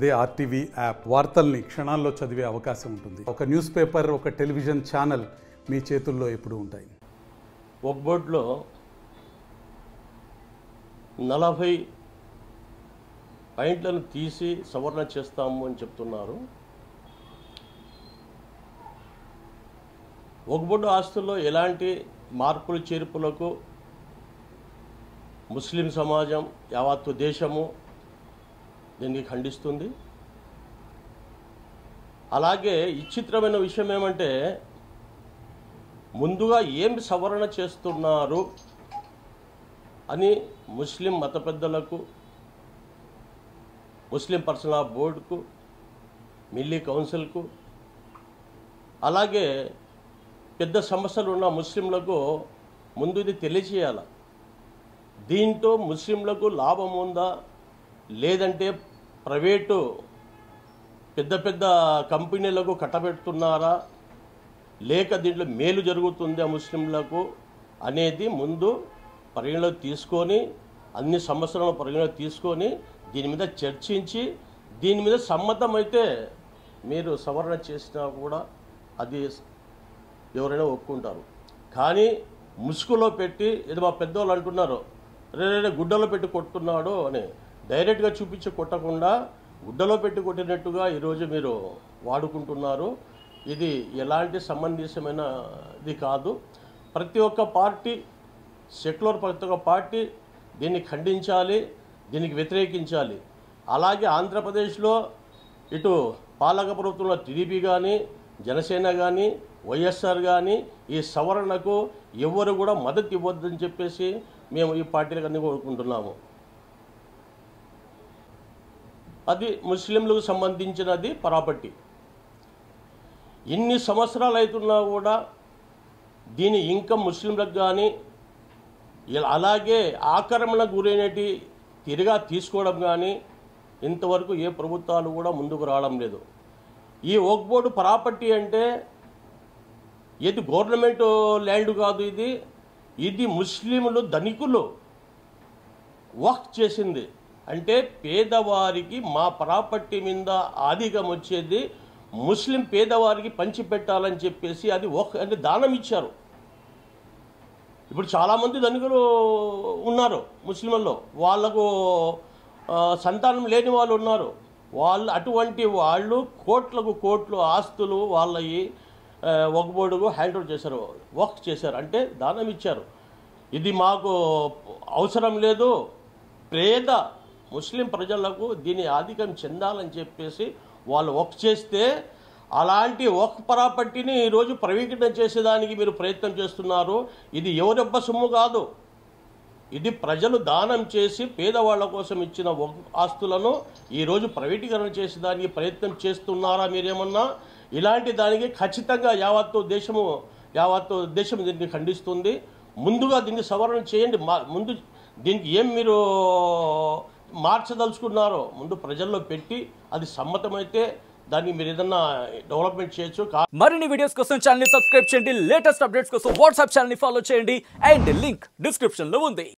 అదే RTV app వార్తల్ని క్షణాల్లో చదివే అవకాశం ఉంటుంది. ఒక న్యూస్ పేపర్, ఒక టెలివిజన్ ఛానల్ మీ చేతుల్లో ఎప్పుడూ ఉంటాయి. ఒక బోర్డులో 40 పాయింట్లను తీసి సవరణ చేస్తాము అని చెప్తున్నారు. ఒక బోర్డు ఆస్తుల్లో ఎలాంటి మార్పులు చేర్పులకు ముస్లిం సమాజం, యావత్తు దేశము దీనికి ఖండిస్తుంది. అలాగే విచిత్రమైన విషయం ఏమంటే, ముందుగా ఏం సవరణ చేస్తున్నారు అని ముస్లిం మత పెద్దలకు, ముస్లిం పర్సనల్ బోర్డుకు, మిల్లీ కౌన్సిల్కు, అలాగే పెద్ద సమస్యలు ఉన్న ముస్లింలకు ముందు ఇది తెలియచేయాలి. దీంతో ముస్లింలకు లాభం ఉందా, లేదంటే ప్రైవేటు పెద్ద పెద్ద కంపెనీలకు కట్టబెడుతున్నారా, లేక దీంట్లో మేలు జరుగుతుందా ముస్లింలకు అనేది ముందు పరిగణలోకి తీసుకొని, అన్ని సమస్యలను పరిగణలోకి తీసుకొని దీని మీద చర్చించి, దీని మీద సమ్మతమైతే మీరు సవరణ చేసినా కూడా అది ఎవరైనా ఒప్పుకుంటారు. కానీ ముసుగులో పెట్టి, ఇది మా పెద్దవాళ్ళు అంటున్నారు, రే గుడ్డలో పెట్టి కొట్టున్నాడు అని డైరెక్ట్గా చూపించి కొట్టకుండా గుడ్డలో పెట్టి కొట్టినట్టుగా ఈరోజు మీరు వాడుకుంటున్నారు. ఇది ఎలాంటి సమంజసమైన ఇది కాదు. ప్రతి ఒక్క పార్టీ, సెక్యులర్ ప్రతి ఒక్క పార్టీ దీన్ని ఖండించాలి, దీనికి వ్యతిరేకించాలి. అలాగే ఆంధ్రప్రదేశ్లో ఇటు పాలక ప్రభుత్వంలో టీడీపీ కానీ, జనసేన కానీ, వైఎస్ఆర్ కానీ ఈ సవరణకు ఎవరు కూడా మద్దతు ఇవ్వద్దని చెప్పేసి మేము ఈ పార్టీలకు అన్ని కోరుకుంటున్నాము. అది ముస్లింలకు సంబంధించినది ప్రాపర్టీ. ఇన్ని సంవత్సరాలు అవుతున్నా కూడా దీని ఇంకా ముస్లింలకు కానీ, అలాగే ఆక్రమణకు గురైనటి తిరిగా తీసుకోవడం కానీ ఇంతవరకు ఏ ప్రభుత్వాలు కూడా ముందుకు రావడం లేదు. ఈ వక్ఫ్ బోర్డు ప్రాపర్టీ అంటే ఇది గవర్నమెంట్ ల్యాండ్ కాదు, ఇది ముస్లింలు ధనికులు వక్ఫ్ చేసింది. అంటే పేదవారికి మా ప్రాపర్టీ మీద ఆధికం వచ్చేది ముస్లిం పేదవారికి పంచిపెట్టాలని చెప్పేసి అది అంటే దానం ఇచ్చారు. ఇప్పుడు చాలామంది ధనికులు ఉన్నారు ముస్లింలలో, వాళ్లకు సంతానం లేని వాళ్ళు ఉన్నారు. అటువంటి వాళ్ళు కోట్లకు కోట్లు ఆస్తులు వాళ్ళవి వక్ఫ్ బోర్డుకు హ్యాండ్ ఓవర్ చేశారు, వక్ఫ్ చేశారు, అంటే దానం ఇచ్చారు. ఇది మాకు అవసరం లేదు, పేద ముస్లిం ప్రజలకు దీని ఆధిక్యం చెందాలని చెప్పేసి వాళ్ళు వక్ఫ్ చేస్తే, అలాంటి వక్ఫ్ ప్రాపర్టీని ఈరోజు ప్రైవేటీకరణ చేసేదానికి మీరు ప్రయత్నం చేస్తున్నారు. ఇది ఎవరెబ్బ సొమ్ము కాదు, ఇది ప్రజలు దానం చేసి పేదవాళ్ల కోసం ఇచ్చిన వక్ఫ్ ఆస్తులను ఈరోజు ప్రైవేటీకరణ చేసేదానికి ప్రయత్నం చేస్తున్నారా మీరేమన్నా? ఇలాంటి దానికి ఖచ్చితంగా యావత్తు దేశం దీన్ని ఖండిస్తుంది. ముందుగా దీన్ని సవరణ చేయండి. ముందు దీనికి ఏం మీరు మార్చదలుచుకున్నారో ముందు ప్రజల్లో పెట్టి, అది సమ్మతమైతే దాన్ని మీరు ఏదన్నా డెవలప్మెంట్ చేయొచ్చు. మరిన్ని వీడియోస్ కోసం ఛానల్ ని సబ్స్క్రైబ్ చేయండి, లేటెస్ట్ అప్డేట్స్ కోసం వాట్సాప్ ఛానల్ ని ఫాలో చేయండి, అండ్ లింక్ డిస్క్రిప్షన్ లో ఉంది.